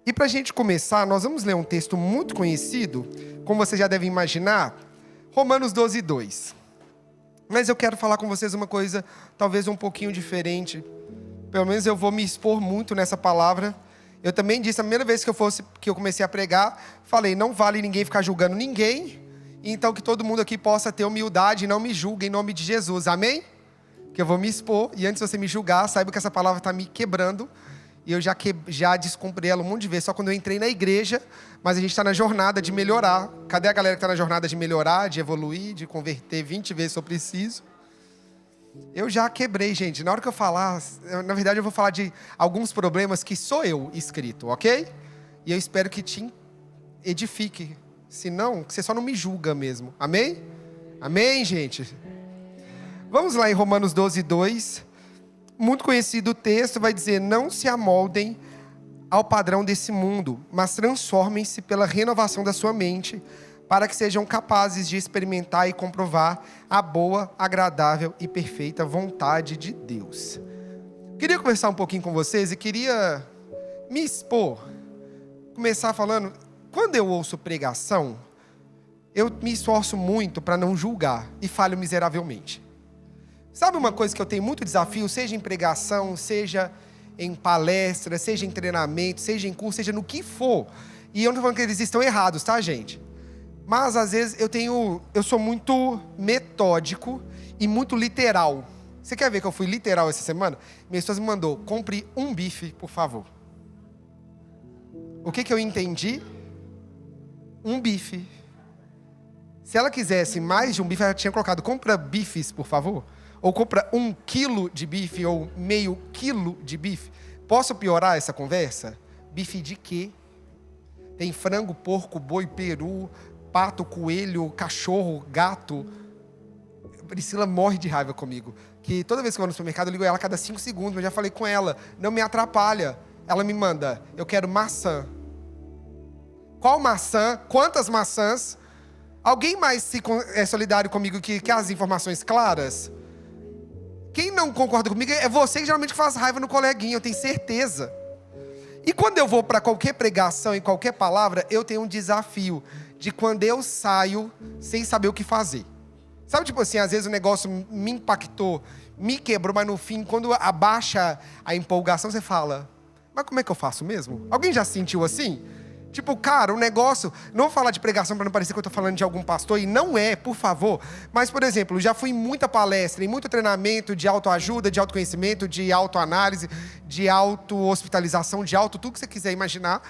E para a gente começar, nós vamos ler um texto muito conhecido, como você já deve imaginar, Romanos 12, 2. Mas eu quero falar com vocês uma coisa talvez um pouquinho diferente. Pelo menos eu vou me expor muito nessa palavra. Eu também disse, a primeira vez que eu comecei a pregar, falei, não vale ninguém ficar julgando ninguém, então que todo mundo aqui possa ter humildade e não me julgue em nome de Jesus, amém? Que eu vou me expor, e antes de você me julgar, saiba que essa palavra está me quebrando, e eu já descumpri ela um monte de vezes, só quando eu entrei na igreja, mas a gente está na jornada de melhorar. Cadê a galera que está na jornada de melhorar, de evoluir, de converter 20 vezes se eu preciso? Eu já quebrei, gente. Na hora que eu falar, na verdade eu vou falar de alguns problemas que sou eu escrito, ok? E eu espero que te edifique. Se não, você só não me julga mesmo. Amém? Amém, gente? Vamos lá em Romanos 12, 2. Muito conhecido o texto, vai dizer, não se amoldem ao padrão desse mundo, mas transformem-se pela renovação da sua mente, para que sejam capazes de experimentar e comprovar a boa, agradável e perfeita vontade de Deus. Queria conversar um pouquinho com vocês e queria me expor. Começar falando, quando eu ouço pregação, eu me esforço muito para não julgar e falho miseravelmente. Sabe uma coisa que eu tenho muito desafio, seja em pregação, seja em palestra, seja em treinamento, seja em curso, seja no que for. E eu não estou falando que eles estão errados, tá, gente? Mas, às vezes, eu sou muito metódico e muito literal. Você quer ver que eu fui literal essa semana? Minha esposa me mandou, compre um bife, por favor. O que eu entendi? Um bife. Se ela quisesse mais de um bife, ela tinha colocado, compra bifes, por favor. Ou compra 1 quilo de bife, ou meio quilo de bife. Posso piorar essa conversa? Bife de quê? Tem frango, porco, boi, peru, pato, coelho, cachorro, gato. Priscila morre de raiva comigo. Que toda vez que eu vou no supermercado, eu ligo ela a cada 5 segundos. Eu já falei com ela, não me atrapalha. Ela me manda, eu quero maçã. Qual maçã? Quantas maçãs? Alguém mais é solidário comigo que quer as informações claras? Quem não concorda comigo é você que geralmente faz raiva no coleguinha, eu tenho certeza. E quando eu vou para qualquer pregação, em qualquer palavra, eu tenho um desafio de quando eu saio sem saber o que fazer. Sabe, tipo assim, às vezes o negócio me impactou, me quebrou, mas no fim, quando abaixa a empolgação, você fala, mas como é que eu faço mesmo? Alguém já se sentiu assim? Tipo, cara, o negócio... Não vou falar de pregação para não parecer que eu estou falando de algum pastor, e não é, por favor. Mas, por exemplo, já fui em muita palestra, em muito treinamento de autoajuda, de autoconhecimento, de autoanálise, de auto-hospitalização, de tudo que você quiser imaginar.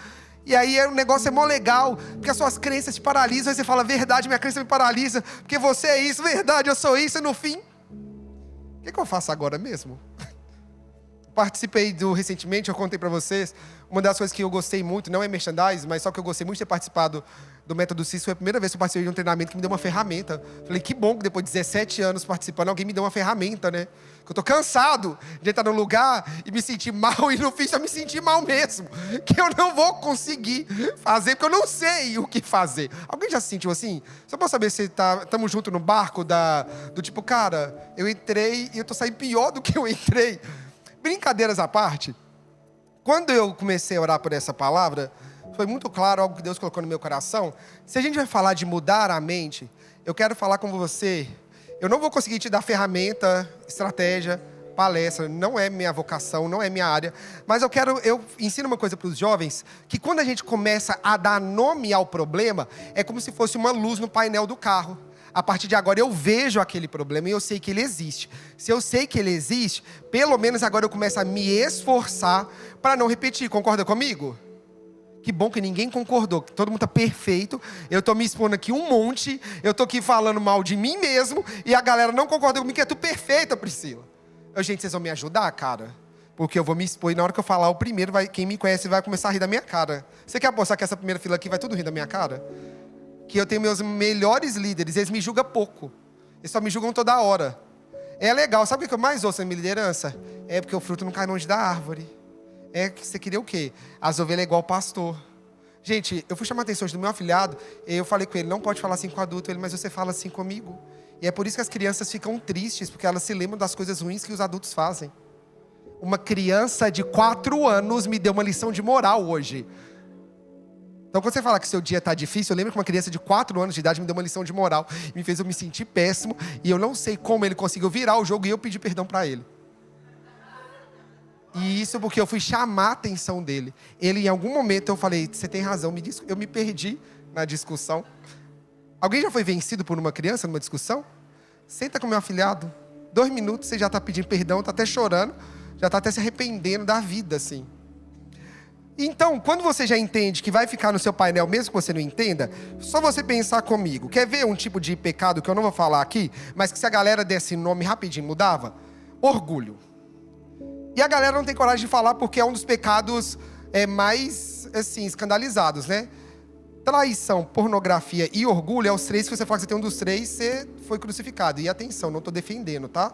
E aí o negócio é mó legal, porque as suas crenças te paralisam, aí você fala, verdade, minha crença me paralisa, porque você é isso, verdade, eu sou isso, e no fim... O que eu faço agora mesmo? Participei recentemente, eu contei para vocês, uma das coisas que eu gostei muito, não é merchandise, mas só que eu gostei muito de ter participado do Método CIS, foi a primeira vez que eu participei de um treinamento que me deu uma ferramenta. Falei, que bom que depois de 17 anos participando, alguém me deu uma ferramenta, né? Que eu tô cansado de entrar num lugar e me sentir mal, e no fim só me sentir mal mesmo. Que eu não vou conseguir fazer, porque eu não sei o que fazer. Alguém já se sentiu assim? Só pra saber se estamos juntos no barco do tipo, cara, eu entrei e eu tô saindo pior do que eu entrei. Brincadeiras à parte, quando eu comecei a orar por essa palavra, foi muito claro algo que Deus colocou no meu coração. Se a gente vai falar de mudar a mente, eu quero falar com você. Eu não vou conseguir te dar ferramenta, estratégia, palestra, não é minha vocação, não é minha área. Mas eu ensino uma coisa para os jovens, que quando a gente começa a dar nome ao problema, é como se fosse uma luz no painel do carro. A partir de agora eu vejo aquele problema e eu sei que ele existe. Se eu sei que ele existe, pelo menos agora eu começo a me esforçar para não repetir. Concorda comigo? Que bom que ninguém concordou, que todo mundo está perfeito. Eu estou me expondo aqui um monte, eu estou aqui falando mal de mim mesmo e a galera não concorda comigo que é tu perfeita, Priscila. Gente, vocês vão me ajudar, cara? Porque eu vou me expor e na hora que eu falar o primeiro, quem me conhece vai começar a rir da minha cara. Você quer apostar que essa primeira fila aqui vai tudo rir da minha cara? Que eu tenho meus melhores líderes, eles me julgam pouco. Eles só me julgam toda hora. É legal, sabe o que eu mais ouço na minha liderança? É porque o fruto não cai longe da árvore. É que você queria o quê? As ovelhas é igual o pastor. Gente, eu fui chamar a atenção do meu afilhado, e eu falei com ele, não pode falar assim com o adulto, mas você fala assim comigo. E é por isso que as crianças ficam tristes, porque elas se lembram das coisas ruins que os adultos fazem. Uma criança de 4 anos me deu uma lição de moral hoje. Então, quando você fala que seu dia está difícil, eu lembro que uma criança de 4 anos de idade me deu uma lição de moral, me fez eu me sentir péssimo, e eu não sei como ele conseguiu virar o jogo e eu pedi perdão para ele. E isso porque eu fui chamar a atenção dele. Ele, em algum momento, eu falei, você tem razão, eu me perdi na discussão. Alguém já foi vencido por uma criança numa discussão? Senta com meu afilhado, 2 minutos, você já está pedindo perdão, está até chorando, já está até se arrependendo da vida, assim. Então, quando você já entende que vai ficar no seu painel, mesmo que você não entenda, só você pensar comigo. Quer ver um tipo de pecado que eu não vou falar aqui, mas que se a galera desse nome rapidinho mudava? Orgulho. E a galera não tem coragem de falar porque é um dos pecados mais, assim, escandalizados, né? Traição, pornografia e orgulho é os 3 que você fala que você tem um dos 3, você foi crucificado. E atenção, não estou defendendo, tá?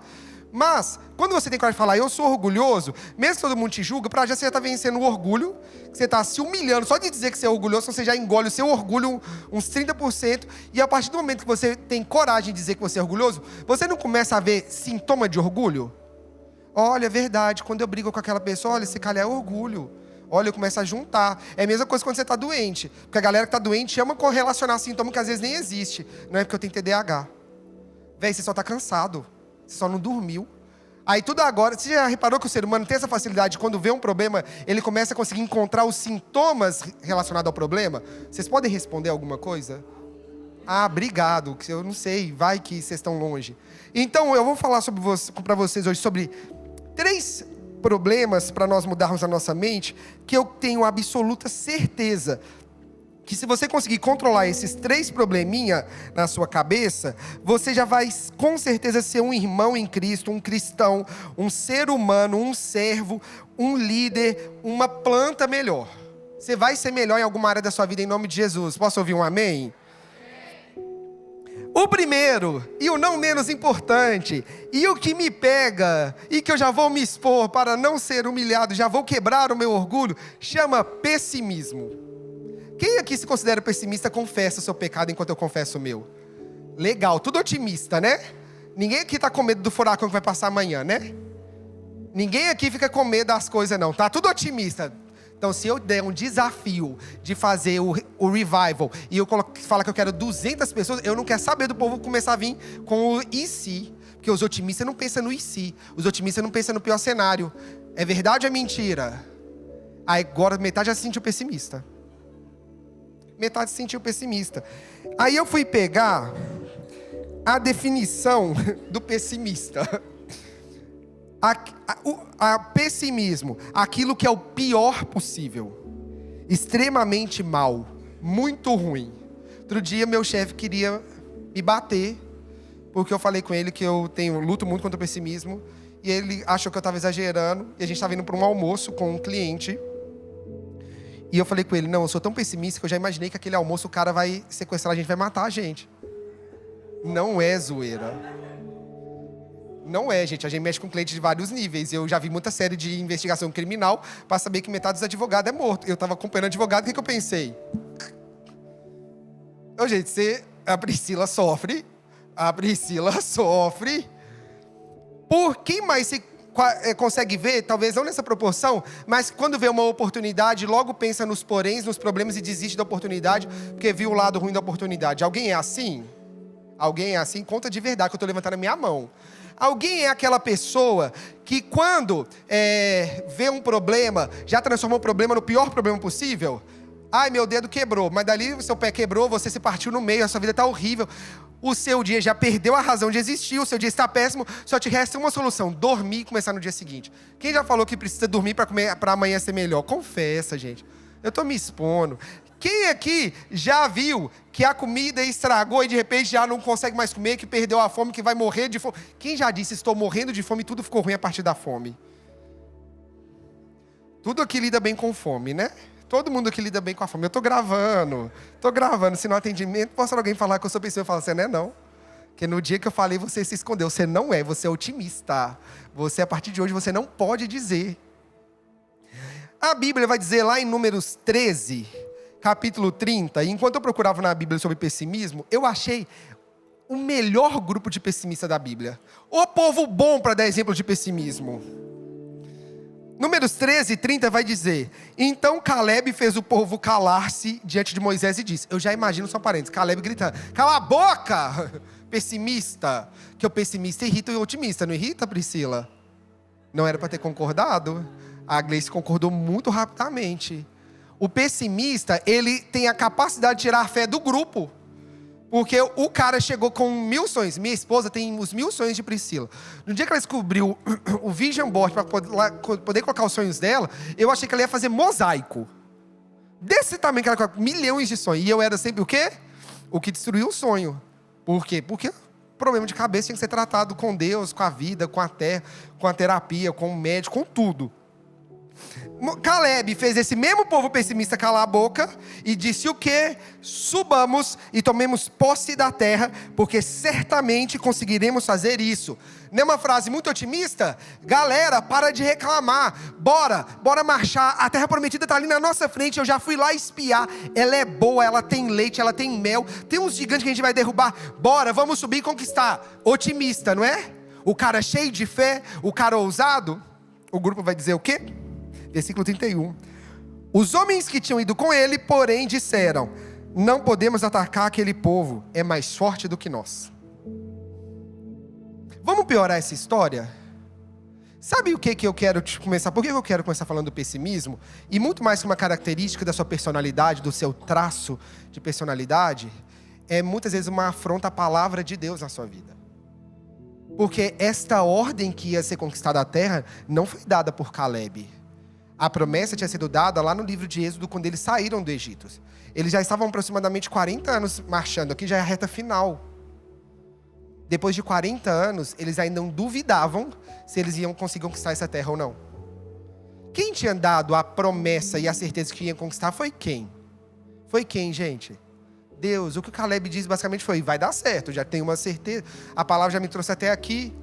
Mas, quando você tem coragem de falar, eu sou orgulhoso, mesmo que todo mundo te julga, pra já você já está vencendo o orgulho, que você está se humilhando, só de dizer que você é orgulhoso, você já engole o seu orgulho uns 30%, e a partir do momento que você tem coragem de dizer que você é orgulhoso, você não começa a ver sintoma de orgulho? Olha, é verdade, quando eu brigo com aquela pessoa, olha, esse cara é orgulho. Olha, eu começo a juntar. É a mesma coisa quando você está doente, porque a galera que está doente ama correlacionar sintoma que às vezes nem existe. Não é porque eu tenho TDAH. Véi, você só está cansado. Você só não dormiu. Aí tudo agora... Você já reparou que o ser humano tem essa facilidade de quando vê um problema, ele começa a conseguir encontrar os sintomas relacionados ao problema? Vocês podem responder alguma coisa? Ah, obrigado. Eu não sei, vai que vocês estão longe. Então, eu vou falar para vocês hoje sobre 3 problemas para nós mudarmos a nossa mente, que eu tenho absoluta certeza que se você conseguir controlar esses 3 probleminha na sua cabeça, você já vai com certeza ser um irmão em Cristo, um cristão, um ser humano, um servo, um líder, uma planta melhor. Você vai ser melhor em alguma área da sua vida em nome de Jesus. Posso ouvir um amém? O primeiro, e o não menos importante, e o que me pega, e que eu já vou me expor para não ser humilhado, já vou quebrar o meu orgulho, chama pessimismo. Quem aqui se considera pessimista, confessa o seu pecado enquanto eu confesso o meu? Legal, tudo otimista, né? Ninguém aqui está com medo do furacão que vai passar amanhã, né? Ninguém aqui fica com medo das coisas, não. Tá tudo otimista. Então, se eu der um desafio de fazer o revival e eu falar que eu quero 200 pessoas, eu não quero saber do povo começar a vir com o e se. Porque os otimistas não pensam no e se. Os otimistas não pensam no pior cenário. É verdade ou é mentira? Aí agora metade já se sentiu pessimista. Metade se sentiu pessimista. Aí eu fui pegar a definição do pessimista. Pessimismo, aquilo que é o pior possível, extremamente mal, muito ruim. Outro dia meu chefe queria me bater, porque eu falei com ele que eu luto muito contra o pessimismo, e ele achou que eu estava exagerando, e a gente estava indo para um almoço com um cliente, e eu falei com ele, não, eu sou tão pessimista que eu já imaginei que aquele almoço o cara vai sequestrar a gente, vai matar a gente. Não é zoeira. Não é, gente. A gente mexe com clientes de vários níveis. Eu já vi muita série de investigação criminal para saber que metade dos advogados é morto. Eu estava acompanhando advogado, o que eu pensei? Ô, gente, a Priscila sofre. A Priscila sofre. Por quem mais se consegue ver, talvez não nessa proporção, mas quando vê uma oportunidade, logo pensa nos poréns, nos problemas e desiste da oportunidade, porque viu o lado ruim da oportunidade. Alguém é assim? Alguém é assim? Conta de verdade, que eu estou levantando a minha mão. Alguém é aquela pessoa que quando vê um problema, já transformou o problema no pior problema possível? Ai, meu dedo quebrou, mas dali o seu pé quebrou, você se partiu no meio, a sua vida está horrível. O seu dia já perdeu a razão de existir, o seu dia está péssimo, só te resta uma solução, dormir e começar no dia seguinte. Quem já falou que precisa dormir para amanhã ser melhor? Confessa, gente. Eu estou me expondo. Quem aqui já viu que a comida estragou e de repente já não consegue mais comer, que perdeu a fome, que vai morrer de fome? Quem já disse, estou morrendo de fome e tudo ficou ruim a partir da fome? Tudo aqui lida bem com fome, né? Todo mundo aqui lida bem com a fome. Eu estou gravando. Se no atendimento, posso alguém falar que eu sou pessoa, eu falo, você não é não. Porque no dia que eu falei, você se escondeu. Você não é, você é otimista. Você, a partir de hoje, você não pode dizer. A Bíblia vai dizer lá em Números 13... capítulo 30, e enquanto eu procurava na Bíblia sobre pessimismo, eu achei o melhor grupo de pessimista da Bíblia. O povo bom para dar exemplo de pessimismo. Números 13:30 vai dizer: então Caleb fez o povo calar-se diante de Moisés e disse. Eu já imagino, só parênteses, Caleb gritando: cala a boca, pessimista. Que o pessimista irrita o otimista, não irrita, Priscila? Não era para ter concordado? A Gleice concordou muito rapidamente. O pessimista, ele tem a capacidade de tirar a fé do grupo. Porque o cara chegou com 1000 sonhos. Minha esposa tem os 1000 sonhos de Priscila. No dia que ela descobriu o Vision Board para poder colocar os sonhos dela, eu achei que ela ia fazer mosaico. Desse tamanho que ela colocou, milhões de sonhos. E eu era sempre o quê? O que destruiu o sonho. Por quê? Porque problema de cabeça tinha que ser tratado com Deus, com a vida, com a terra, com a terapia, com o médico, com tudo. Caleb fez esse mesmo povo pessimista calar a boca e disse o quê? Subamos e tomemos posse da terra, porque certamente conseguiremos fazer isso. Não é uma frase muito otimista? Galera, para de reclamar. Bora marchar. A terra prometida está ali na nossa frente. Eu já fui lá espiar. Ela é boa, ela tem leite, ela tem mel. Tem uns gigantes que a gente vai derrubar. Bora, vamos subir e conquistar. Otimista, não é? O cara cheio de fé, o cara ousado. O grupo vai dizer o quê? Versículo 31. Os homens que tinham ido com ele, porém, disseram: não podemos atacar aquele povo, é mais forte do que nós. Vamos piorar essa história? Sabe o que eu quero começar? Por que eu quero começar falando do pessimismo? E muito mais que uma característica da sua personalidade, do seu traço de personalidade, é muitas vezes uma afronta à palavra de Deus na sua vida. Porque esta ordem que ia ser conquistada a terra não foi dada por Caleb. A promessa tinha sido dada lá no livro de Êxodo, quando eles saíram do Egito. Eles já estavam aproximadamente 40 anos marchando, aqui já é a reta final. Depois de 40 anos, eles ainda não duvidavam se eles iam conseguir conquistar essa terra ou não. Quem tinha dado a promessa e a certeza que ia conquistar foi quem? Foi quem, gente? Deus. O que o Caleb diz basicamente foi: vai dar certo, já tenho uma certeza. A palavra já me trouxe até aqui.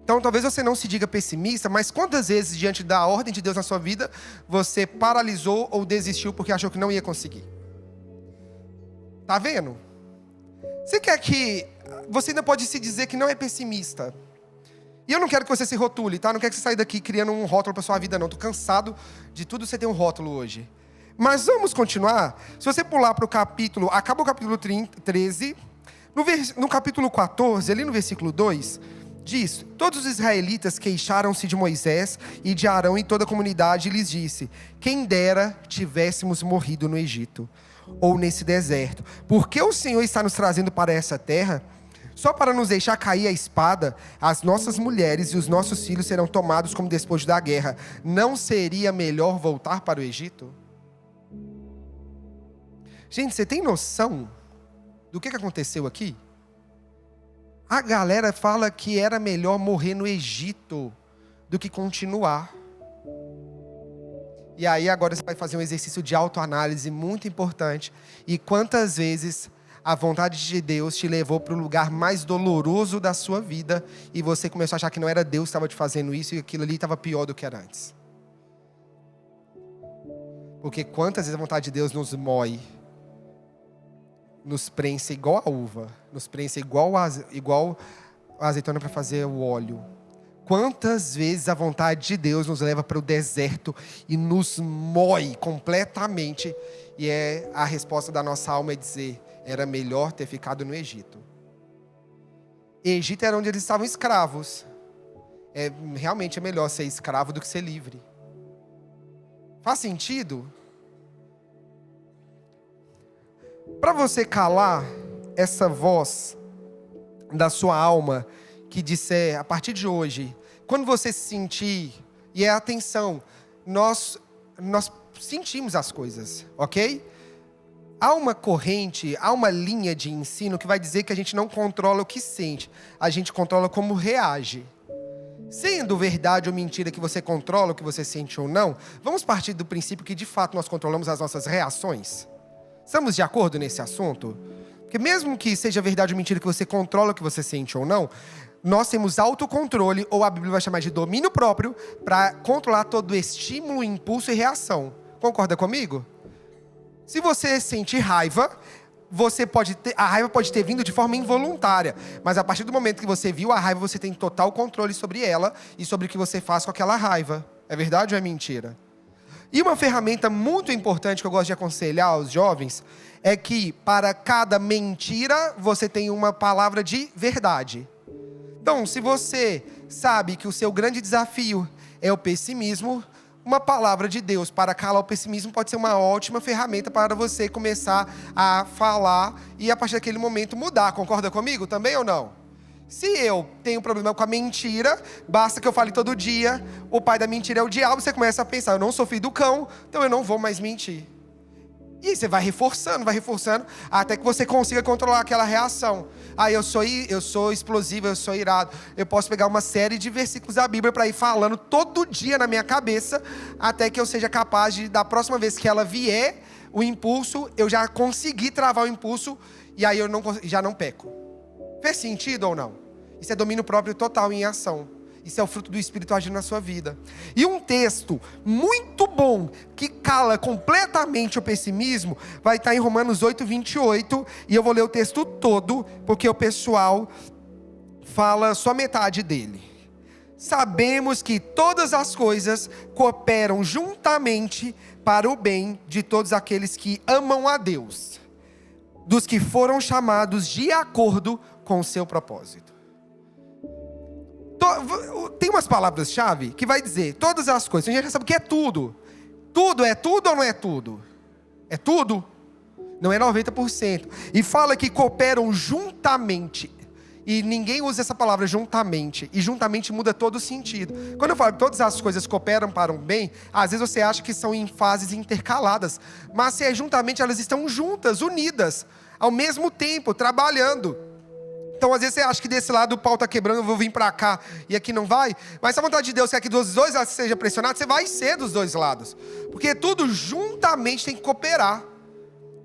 Então, talvez você não se diga pessimista, mas quantas vezes, diante da ordem de Deus na sua vida, você paralisou ou desistiu porque achou que não ia conseguir? Tá vendo? Você ainda pode se dizer que não é pessimista. E eu não quero que você se rotule, tá? Não quero que você saia daqui criando um rótulo para sua vida, não. Tô cansado de tudo você ter um rótulo hoje. Mas vamos continuar. Se você pular para o capítulo, acaba o capítulo 13, no capítulo 14, ali no versículo 2... diz: todos os israelitas queixaram-se de Moisés e de Arão e toda a comunidade, e lhes disse: quem dera tivéssemos morrido no Egito, ou nesse deserto, porque o Senhor está nos trazendo para essa terra, só para nos deixar cair a espada. As nossas mulheres e os nossos filhos serão tomados como despojo da guerra. Não seria melhor voltar para o Egito? Gente, você tem noção do que aconteceu aqui? A galera fala que era melhor morrer no Egito do que continuar. E aí agora você vai fazer um exercício de autoanálise muito importante. E quantas vezes a vontade de Deus te levou para o lugar mais doloroso da sua vida e você começou a achar que não era Deus que estava te fazendo isso e aquilo ali estava pior do que era antes. Porque quantas vezes a vontade de Deus nos mói, nos prensa igual a uva, nos prensa igual a azeitona para fazer o óleo. Quantas vezes a vontade de Deus nos leva para o deserto e nos mói completamente, e a resposta da nossa alma é dizer: era melhor ter ficado no Egito. Egito era onde eles estavam escravos. Realmente é melhor ser escravo do que ser livre. Faz sentido? Para você calar essa voz da sua alma que disser: a partir de hoje, quando você se sentir, e atenção, nós sentimos as coisas, ok? Há uma corrente, há uma linha de ensino que vai dizer que a gente não controla o que sente, a gente controla como reage. Sendo verdade ou mentira que você controla o que você sente ou não, vamos partir do princípio que de fato nós controlamos as nossas reações? Estamos de acordo nesse assunto? Porque mesmo que seja verdade ou mentira que você controla o que você sente ou não, nós temos autocontrole, ou a Bíblia vai chamar de domínio próprio, para controlar todo estímulo, impulso e reação. Concorda comigo? Se você sente raiva, a raiva pode ter vindo de forma involuntária, mas a partir do momento que você viu a raiva, você tem total controle sobre ela e sobre o que você faz com aquela raiva. É verdade ou é mentira? E uma ferramenta muito importante que eu gosto de aconselhar aos jovens é que para cada mentira você tem uma palavra de verdade. Então, se você sabe que o seu grande desafio é o pessimismo, uma palavra de Deus para calar o pessimismo pode ser uma ótima ferramenta para você começar a falar e a partir daquele momento mudar. Concorda comigo também ou não? Se eu tenho problema com a mentira, basta que eu fale todo dia, o pai da mentira é o diabo, você começa a pensar, eu não sou filho do cão, então eu não vou mais mentir. E você vai reforçando, até que você consiga controlar aquela reação. Eu sou explosivo, eu sou irado. Eu posso pegar uma série de versículos da Bíblia para ir falando todo dia na minha cabeça, até que eu seja capaz de, da próxima vez que ela vier, o impulso, eu já consegui travar o impulso, e aí eu já não peco. Fez sentido ou não? Isso é domínio próprio total em ação. Isso é o fruto do Espírito agindo na sua vida. E um texto muito bom, que cala completamente o pessimismo, vai estar em Romanos 8, 28. E eu vou ler o texto todo, porque o pessoal fala só metade dele. Sabemos que todas as coisas cooperam juntamente para o bem de todos aqueles que amam a Deus, dos que foram chamados de acordo com o seu propósito. Tem umas palavras-chave que vai dizer todas as coisas. A gente já sabe o que é tudo. Tudo é tudo ou não é tudo? É tudo? Não é 90%. E fala que cooperam juntamente. E ninguém usa essa palavra juntamente. E juntamente muda todo o sentido. Quando eu falo que todas as coisas cooperam para um bem, às vezes você acha que são em fases intercaladas. Mas se é juntamente, elas estão juntas, unidas, ao mesmo tempo, trabalhando. Então, às vezes você acha que desse lado o pau está quebrando, eu vou vir para cá e aqui não vai. Mas se a vontade de Deus quer que dos dois lados seja pressionado, você vai ser dos dois lados. Porque tudo juntamente tem que cooperar.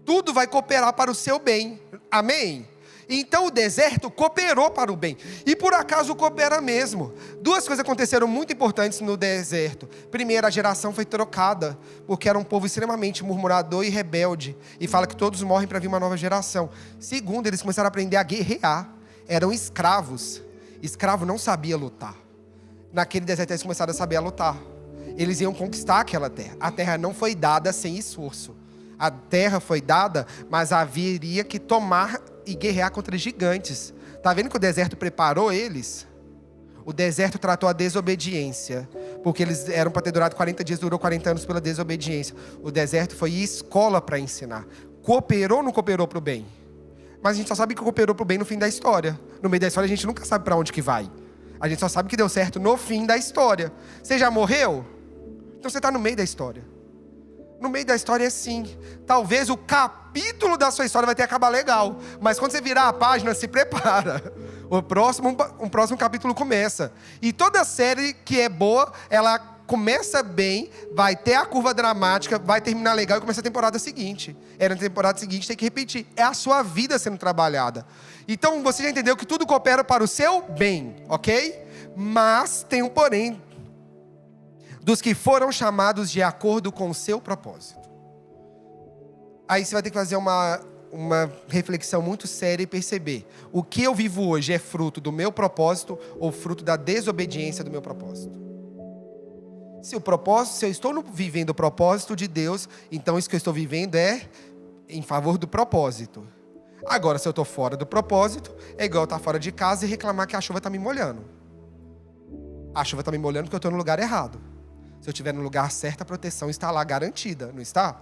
Tudo vai cooperar para o seu bem. Amém? Então o deserto cooperou para o bem. E por acaso coopera mesmo. Duas coisas aconteceram muito importantes no deserto. Primeiro, a geração foi trocada, porque era um povo extremamente murmurador e rebelde. E fala que todos morrem para vir uma nova geração. Segundo, eles começaram a aprender a guerrear. Eram escravos. Escravo não sabia lutar. Naquele deserto eles começaram a saber lutar. Eles iam conquistar aquela terra. A terra não foi dada sem esforço. A terra foi dada, mas haveria que tomar e guerrear contra gigantes. Tá vendo que o deserto preparou eles? O deserto tratou a desobediência, porque eles eram para ter durado 40 dias, durou 40 anos pela desobediência. O deserto foi escola para ensinar. Cooperou ou não cooperou para o bem? Mas a gente só sabe que cooperou para o bem no fim da história. No meio da história a gente nunca sabe para onde que vai. A gente só sabe que deu certo no fim da história. Você já morreu? Então você está no meio da história. No meio da história é assim. Talvez o capítulo da sua história vai ter que acabar legal. Mas quando você virar a página, se prepara. Um próximo capítulo começa. E toda série que é boa, ela começa bem, vai ter a curva dramática, vai terminar legal e começa a temporada seguinte. Na temporada seguinte tem que repetir. É a sua vida sendo trabalhada. Então você já entendeu que tudo coopera para o seu bem, ok? Mas tem um porém. Dos que foram chamados de acordo com o seu propósito. Aí você vai ter que fazer uma reflexão muito séria e perceber: o que eu vivo hoje é fruto do meu propósito ou fruto da desobediência do meu propósito? Se eu estou vivendo o propósito de Deus, então isso que eu estou vivendo é em favor do propósito. Agora, se eu estou fora do propósito, é igual eu estar fora de casa e reclamar que a chuva está me molhando. A chuva está me molhando porque eu estou no lugar errado. Se eu estiver no lugar certo, a proteção está lá garantida, não está?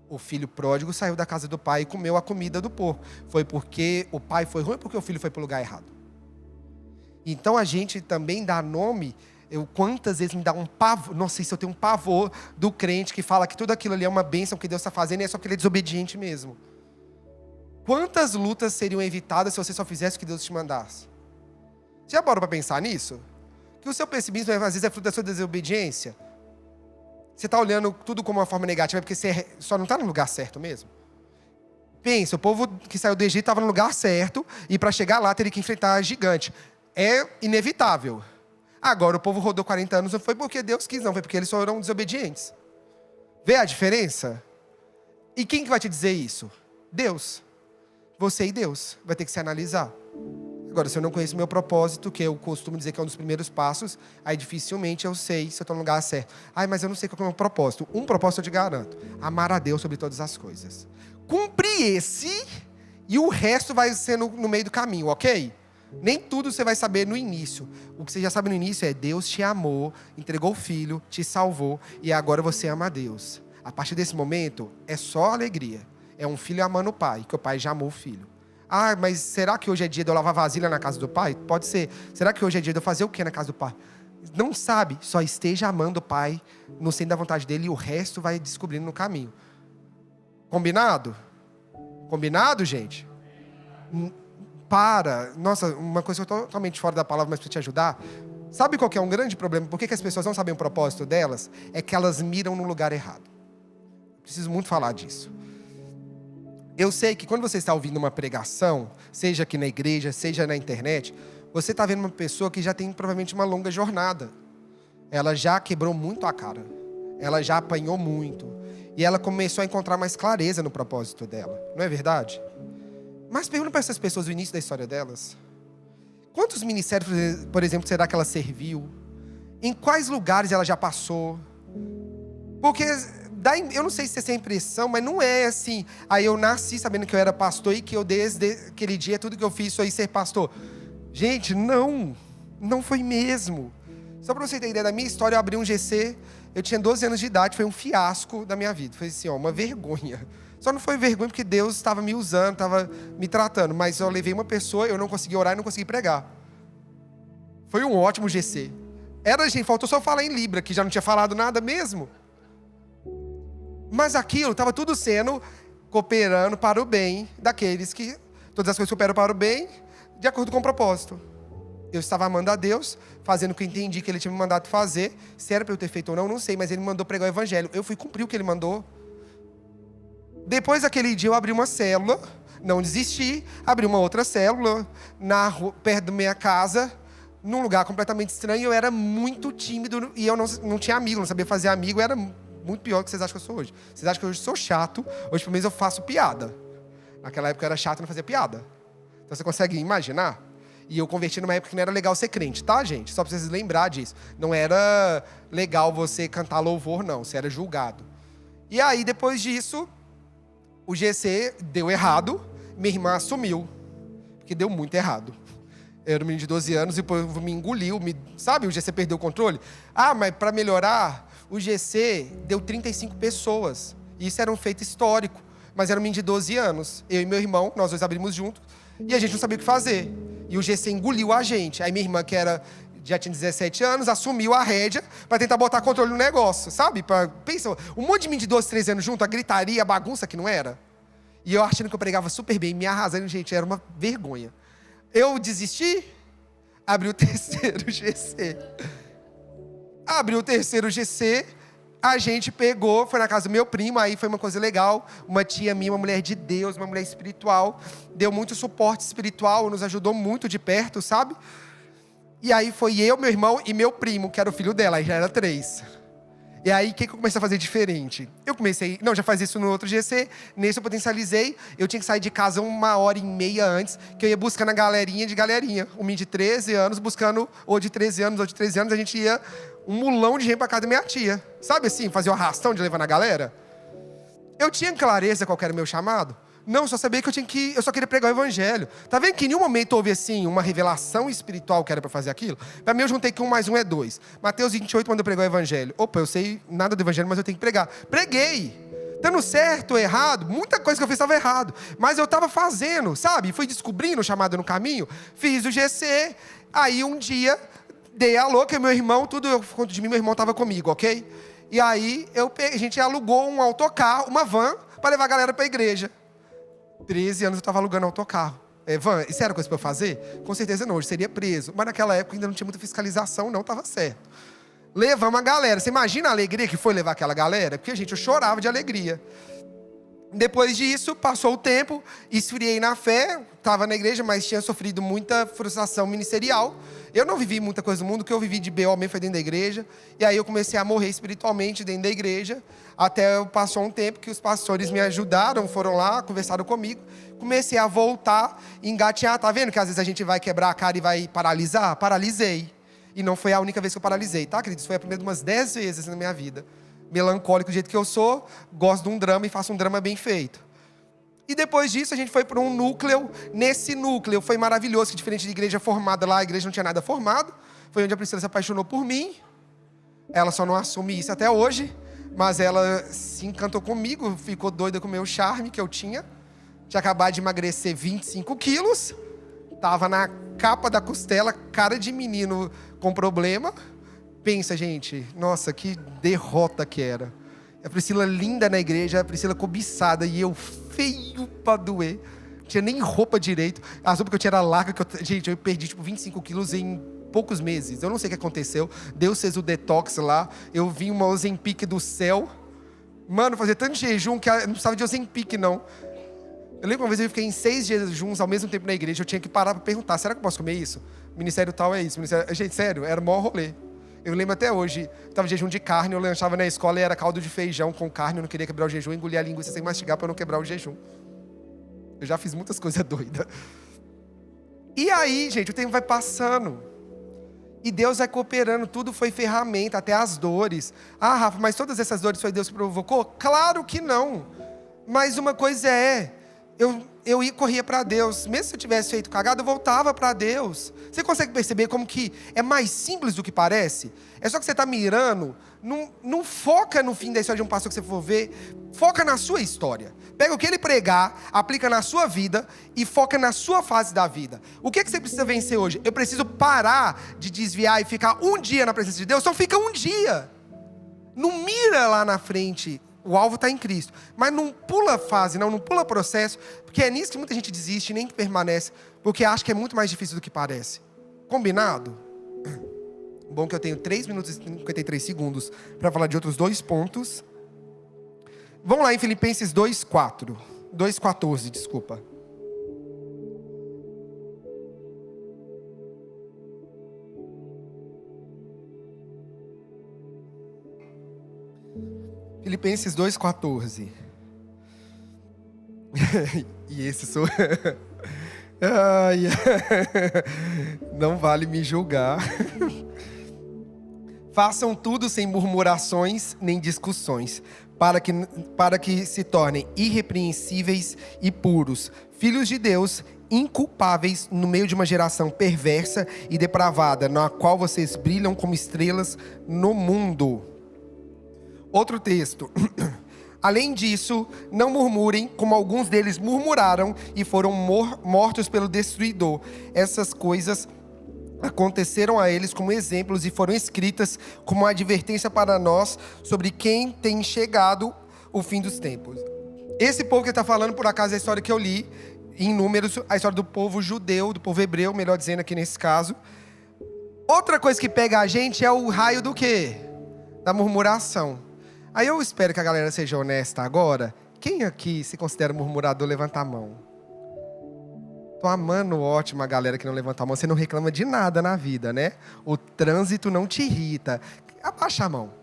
O filho pródigo saiu da casa do pai e comeu a comida do porco. Foi porque o pai foi ruim ou porque o filho foi para o lugar errado? Então a gente também dá nome. Quantas vezes me dá um pavor, não sei se eu tenho um pavor do crente que fala que tudo aquilo ali é uma bênção que Deus está fazendo e é só porque ele é desobediente mesmo. Quantas lutas seriam evitadas se você só fizesse o que Deus te mandasse? Você já parou para pensar nisso? Que o seu pessimismo às vezes é fruto da sua desobediência. Você está olhando tudo como uma forma negativa porque você só não está no lugar certo mesmo. Pensa, o povo que saiu do Egito estava no lugar certo e para chegar lá teria que enfrentar gigante. É inevitável. Agora o povo rodou 40 anos, não foi porque Deus quis, não, foi porque eles foram desobedientes. Vê a diferença? E quem que vai te dizer isso? Deus. Você e Deus vai ter que se analisar. Agora, se eu não conheço o meu propósito, que eu costumo dizer que é um dos primeiros passos, aí dificilmente eu sei se eu estou no lugar certo. Ai, mas eu não sei qual é o meu propósito. Um propósito eu te garanto: amar a Deus sobre todas as coisas. Cumprir esse, e o resto vai ser no meio do caminho, ok? Nem tudo você vai saber no início. O que você já sabe no início é: Deus te amou, entregou o Filho, te salvou, e agora você ama a Deus. A partir desse momento, é só alegria. É um filho amando o pai, que o pai já amou o filho. Ah, mas será que hoje é dia de eu lavar vasilha na casa do pai? Pode ser. Será que hoje é dia de eu fazer o que na casa do pai? Não sabe, só esteja amando o pai, no centro da vontade dele, e o resto vai descobrindo no caminho. Combinado? Combinado, gente? Nossa, uma coisa que eu estou totalmente fora da palavra, mas para te ajudar. Sabe qual que é um grande problema? Por que as pessoas não sabem o propósito delas? É que elas miram no lugar errado. Preciso muito falar disso. Eu sei que quando você está ouvindo uma pregação, seja aqui na igreja, seja na internet, você está vendo uma pessoa que já tem provavelmente uma longa jornada. Ela já quebrou muito a cara. Ela já apanhou muito. E ela começou a encontrar mais clareza no propósito dela. Não é verdade? Mas pergunta para essas pessoas o início da história delas. Quantos ministérios, por exemplo, será que ela serviu? Em quais lugares ela já passou? Porque eu não sei se essa é a impressão, mas não é assim: aí eu nasci sabendo que eu era pastor e que eu desde aquele dia tudo que eu fiz foi ser pastor. Gente, não foi mesmo. Só para você ter ideia da minha história, eu abri um GC, eu tinha 12 anos de idade, foi um fiasco da minha vida. Foi assim, uma vergonha. Só não foi vergonha porque Deus estava me usando, estava me tratando, mas eu levei uma pessoa, eu não consegui orar e não consegui pregar. Foi um ótimo GC. Gente, faltou só falar em Libra, que já não tinha falado nada mesmo. Mas aquilo estava tudo sendo cooperando para o bem daqueles que... Todas as coisas cooperam para o bem, de acordo com o propósito. Eu estava amando a Deus, fazendo o que eu entendi que Ele tinha me mandado fazer. Se era para eu ter feito ou não, não sei, mas Ele me mandou pregar o Evangelho. Eu fui cumprir o que Ele mandou. Depois daquele dia eu abri uma célula, não desisti, abri uma outra célula, perto da minha casa, num lugar completamente estranho. Eu era muito tímido e eu não tinha amigo, não sabia fazer amigo, eu era muito pior do que vocês acham que eu sou hoje. Vocês acham que hoje eu sou chato, hoje pelo menos eu faço piada. Naquela época eu era chato e não fazia piada. Então você consegue imaginar? E eu converti numa época que não era legal ser crente, tá, gente? Só pra vocês lembrar disso. Não era legal você cantar louvor, não. Você era julgado. E aí, depois disso, o GC deu errado. Minha irmã assumiu. Porque deu muito errado. Eu era um menino de 12 anos e o povo me engoliu. Sabe, o GC perdeu o controle? Ah, mas para melhorar, o GC deu 35 pessoas. Isso era um feito histórico. Mas era um menino de 12 anos. Eu e meu irmão, nós dois abrimos juntos. E a gente não sabia o que fazer. E o GC engoliu a gente. Aí minha irmã, que já tinha 17 anos, assumiu a rédea para tentar botar controle no negócio, sabe? Pensa, um monte de menino de 12, 13 anos junto, a gritaria, a bagunça que não era. E eu achando que eu pregava super bem, me arrasando, gente, era uma vergonha. Eu desisti, abri o terceiro GC. Abri o terceiro GC, a gente pegou, foi na casa do meu primo, aí foi uma coisa legal. Uma tia minha, uma mulher de Deus, uma mulher espiritual, deu muito suporte espiritual, nos ajudou muito de perto, sabe? E aí foi eu, meu irmão e meu primo, que era o filho dela, aí já era 3. E aí, o que eu comecei a fazer diferente? Já fazia isso no outro GC, nesse eu potencializei, eu tinha que sair de casa 1h30 antes, que eu ia buscando a galerinha de galerinha. Um menino de 13 anos buscando, ou de 13 anos, a gente ia um mulão de gente pra casa da minha tia. Sabe assim, fazer o arrastão de levar na galera? Eu tinha clareza qual era o meu chamado? Não, só sabia que eu só queria pregar o Evangelho. Tá vendo que em nenhum momento houve assim uma revelação espiritual que era para fazer aquilo? Para mim eu juntei que 1 mais 1 é 2. Mateus 28 mandou pregar o Evangelho. Opa, eu sei nada do Evangelho, mas eu tenho que pregar. Preguei. Dando certo ou errado, muita coisa que eu fiz estava errado. Mas eu estava fazendo, sabe? Fui descobrindo o chamado no caminho. Fiz o GC. Aí um dia, dei a louca, meu irmão, tudo eu conto de mim, meu irmão estava comigo, ok? E aí a gente alugou um autocarro, uma van, para levar a galera para a igreja. 13 anos eu estava alugando autocarro. Van, isso era coisa para eu fazer? Com certeza não, hoje seria preso. Mas naquela época ainda não tinha muita fiscalização, não, estava certo. Levamos a galera. Você imagina a alegria que foi levar aquela galera? Porque, gente, eu chorava de alegria. Depois disso, passou o tempo, esfriei na fé, estava na igreja, mas tinha sofrido muita frustração ministerial. Eu não vivi muita coisa do mundo, o que eu vivi de BO mesmo foi dentro da igreja. E aí eu comecei a morrer espiritualmente dentro da igreja. Até passou um tempo que os pastores me ajudaram, foram lá, conversaram comigo. Comecei a voltar, engatinhar. Tá vendo que às vezes a gente vai quebrar a cara e vai paralisar? Paralisei. E não foi a única vez que eu paralisei, tá, queridos? Foi a primeira de umas 10 vezes na minha vida. Melancólico do jeito que eu sou, gosto de um drama e faço um drama bem feito. E depois disso a gente foi para um núcleo. Nesse núcleo foi maravilhoso, que diferente de igreja formada lá, a igreja não tinha nada formado. Foi onde a Priscila se apaixonou por mim. Ela só não assume isso até hoje, mas ela se encantou comigo, ficou doida com o meu charme que eu tinha. Tinha acabado de emagrecer 25 quilos, tava na capa da costela, cara de menino com problema. Pensa, gente, nossa, que derrota que era. A Priscila linda na igreja, a Priscila cobiçada e eu feio pra doer. Não tinha nem roupa direito. A roupa que eu tinha era larga, gente, eu perdi tipo 25 quilos em poucos meses. Eu não sei o que aconteceu. Deus fez o detox lá. Eu vi uma Ozempic do céu. Mano, fazia tanto jejum que eu não precisava de Ozempic, não. Eu lembro uma vez eu fiquei em 6 jejuns ao mesmo tempo na igreja. Eu tinha que parar pra perguntar, será que eu posso comer isso? Ministério tal é isso. Gente, sério, era o maior rolê. Eu lembro até hoje, estava em jejum de carne, eu lanchava na escola e era caldo de feijão com carne, eu não queria quebrar o jejum, engolia a linguiça sem mastigar para não quebrar o jejum. Eu já fiz muitas coisas doidas. E aí, gente, o tempo vai passando. E Deus vai cooperando, tudo foi ferramenta, até as dores. Ah, Rafa, mas todas essas dores foi Deus que provocou? Claro que não. Mas uma coisa é, corria para Deus. Mesmo se eu tivesse feito cagada, eu voltava para Deus. Você consegue perceber como que é mais simples do que parece? É só que você está mirando, não foca no fim da história de um pastor que você for ver, foca na sua história. Pega o que ele pregar, aplica na sua vida e foca na sua fase da vida. O que você precisa vencer hoje? Eu preciso parar de desviar e ficar um dia na presença de Deus? Então fica um dia. Não mira lá na frente. O alvo está em Cristo. Mas não pula fase, não pula processo, porque é nisso que muita gente desiste e nem permanece, porque acha que é muito mais difícil do que parece. Combinado? Bom que eu tenho 3 minutos e 53 segundos para falar de outros 2 pontos. Vamos lá em Filipenses 2:4. 2:14, desculpa. Filipenses 2:14. E esse sou... Ai, não vale me julgar. Façam tudo sem murmurações nem discussões, para que se tornem irrepreensíveis e puros, filhos de Deus, inculpáveis no meio de uma geração perversa e depravada, na qual vocês brilham como estrelas no mundo. Outro texto. Além disso, não murmurem, como alguns deles murmuraram e foram mortos pelo destruidor. Essas coisas aconteceram a eles como exemplos e foram escritas como advertência para nós sobre quem tem chegado o fim dos tempos. Esse povo que está falando, por acaso, é a história que eu li em Números, a história do povo judeu, do povo hebreu, melhor dizendo aqui nesse caso. Outra coisa que pega a gente é o raio do quê? Da murmuração. Aí eu espero que a galera seja honesta agora. Quem aqui se considera murmurador, levanta a mão. Tô amando ótimo a galera que não levanta a mão. Você não reclama de nada na vida, né? O trânsito não te irrita. Abaixa a mão.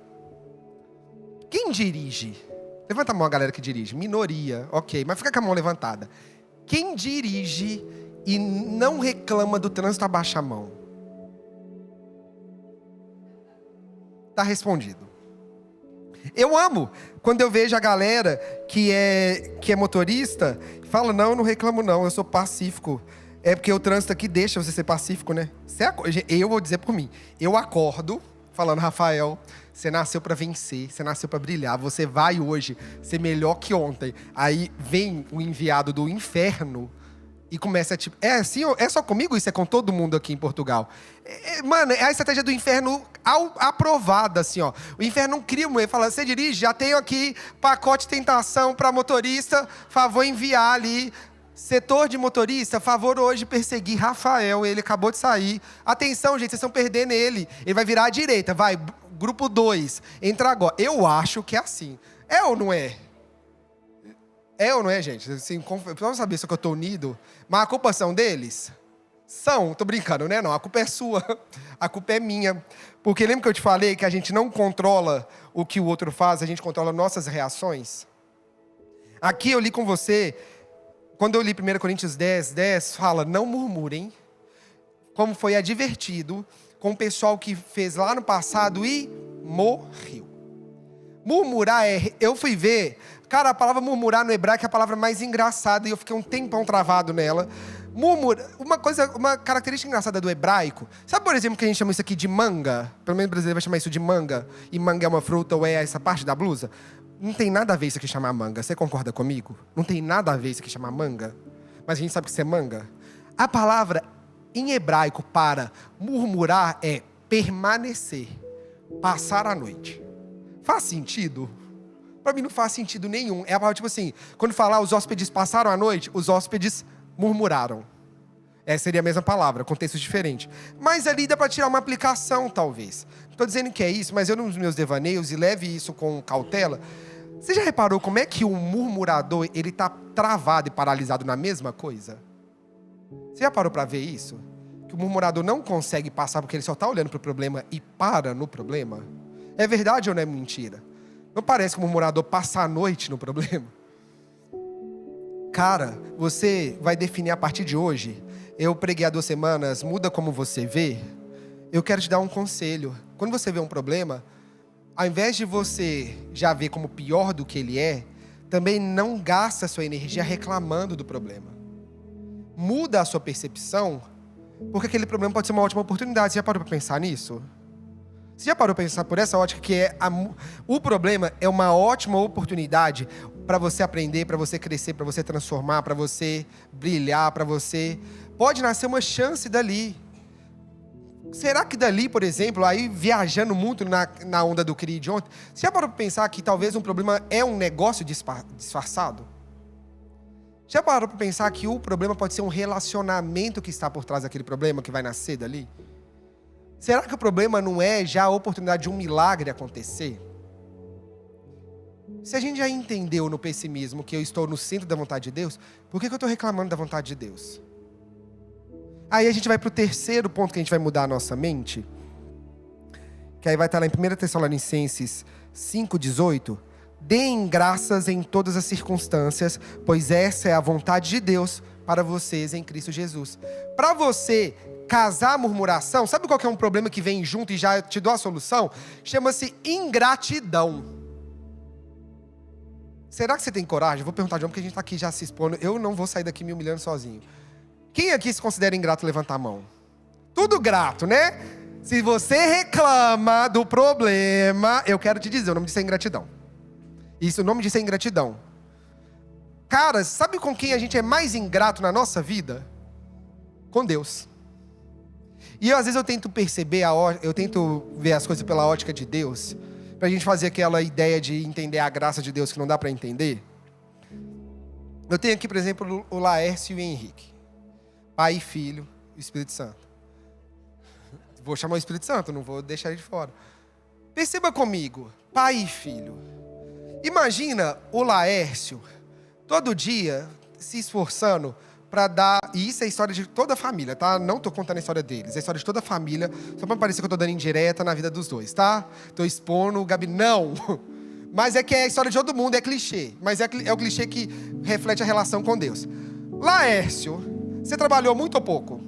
Quem dirige? Levanta a mão a galera que dirige. Minoria, ok. Mas fica com a mão levantada. Quem dirige e não reclama do trânsito, abaixa a mão. Tá respondido. Eu amo quando eu vejo a galera que é motorista, fala, não, eu não reclamo não, eu sou pacífico. É porque o trânsito aqui deixa você ser pacífico, né? Eu vou dizer por mim, eu acordo falando, Rafael, você nasceu para vencer, você nasceu para brilhar, você vai hoje ser melhor que ontem. Aí vem o enviado do inferno e começa tipo, é assim, é só comigo? Isso é com todo mundo aqui em Portugal. Mano, é a estratégia do inferno aprovada, assim, ó. O inferno não cria ele fala, você dirige, já tenho aqui pacote de tentação para motorista, favor enviar ali. Setor de motorista, favor hoje perseguir Rafael, ele acabou de sair. Atenção, gente, vocês estão perdendo ele. Ele vai virar à direita, vai, grupo 2, entra agora. Eu acho que é assim. É ou não é? É ou não é, gente? Assim, vamos saber se eu estou unido. Mas a culpa são deles? São, tô brincando, né? Não, a culpa é sua. A culpa é minha. Porque lembra que eu te falei que a gente não controla o que o outro faz, a gente controla nossas reações? Aqui eu li com você, quando eu li 1 Coríntios 10, fala, não murmurem, como foi advertido com o pessoal que fez lá no passado e morreu. Murmurar eu fui ver, cara, a palavra murmurar no hebraico é a palavra mais engraçada e eu fiquei um tempão travado nela. Uma característica engraçada do hebraico, sabe, por exemplo, que a gente chama isso aqui de manga? Pelo menos o brasileiro vai chamar isso de manga, e manga é uma fruta ou é essa parte da blusa? Não tem nada a ver isso aqui chamar manga, você concorda comigo? Não tem nada a ver isso aqui chamar manga, mas a gente sabe que isso é manga. A palavra em hebraico para murmurar é permanecer, passar a noite. Faz sentido? Para mim não faz sentido nenhum. É a palavra tipo assim, quando falar os hóspedes passaram a noite, os hóspedes murmuraram. Essa seria a mesma palavra, contexto diferente. Mas ali dá para tirar uma aplicação, talvez. Não estou dizendo que é isso, mas eu nos meus devaneios, e leve isso com cautela. Você já reparou como é que o murmurador, ele está travado e paralisado na mesma coisa? Você já parou para ver isso? Que o murmurador não consegue passar porque ele só está olhando para o problema e para no problema? É verdade ou não é mentira? Não parece que o murmurador passa a noite no problema? Cara, você vai definir a partir de hoje. Eu preguei há 2 semanas, muda como você vê. Eu quero te dar um conselho. Quando você vê um problema, ao invés de você já ver como pior do que ele é, também não gasta a sua energia reclamando do problema. Muda a sua percepção, porque aquele problema pode ser uma ótima oportunidade. Você já parou para pensar nisso? Você já parou para pensar por essa ótica que o problema é uma ótima oportunidade para você aprender, para você crescer, para você transformar, para você brilhar, para você... Pode nascer uma chance dali. Será que dali, por exemplo, aí viajando muito na onda do CRI de ontem, você já parou para pensar que talvez um problema é um negócio disfarçado? Já parou para pensar que o problema pode ser um relacionamento que está por trás daquele problema que vai nascer dali? Será que o problema não é já a oportunidade de um milagre acontecer? Se a gente já entendeu no pessimismo que eu estou no centro da vontade de Deus, por que eu estou reclamando da vontade de Deus? Aí a gente vai para o terceiro ponto que a gente vai mudar a nossa mente, que aí vai estar lá em 1 Tessalonicenses 5,18. Deem graças em todas as circunstâncias, pois essa é a vontade de Deus para vocês em Cristo Jesus. Para você casar a murmuração, sabe qual que é um problema que vem junto e já te dou a solução? Chama-se ingratidão. Será que você tem coragem? Eu vou perguntar de novo, porque a gente está aqui já se expondo. Eu não vou sair daqui me humilhando sozinho. Quem aqui se considera ingrato, levanta a mão. Tudo grato, né? Se você reclama do problema, eu quero te dizer, o nome disso é ingratidão. Isso, o nome disso é ingratidão. Cara, sabe com quem a gente é mais ingrato na nossa vida? Com Deus. E às vezes eu tento perceber, eu tento ver as coisas pela ótica de Deus, pra gente fazer aquela ideia de entender a graça de Deus que não dá pra entender. Eu tenho aqui, por exemplo, o Laércio e o Henrique. Pai e Filho e o Espírito Santo. Vou chamar o Espírito Santo, não vou deixar ele de fora. Perceba comigo, pai e filho. Imagina o Laércio, todo dia, se esforçando para dar... E isso é a história de toda a família, tá? Não tô contando a história deles, é a história de toda a família. Só para parecer que eu tô dando indireta na vida dos dois, tá? Tô expondo o Gabi. Não! Mas é que é a história de todo mundo, é clichê. Mas é o clichê que reflete a relação com Deus. Laércio, você trabalhou muito ou pouco?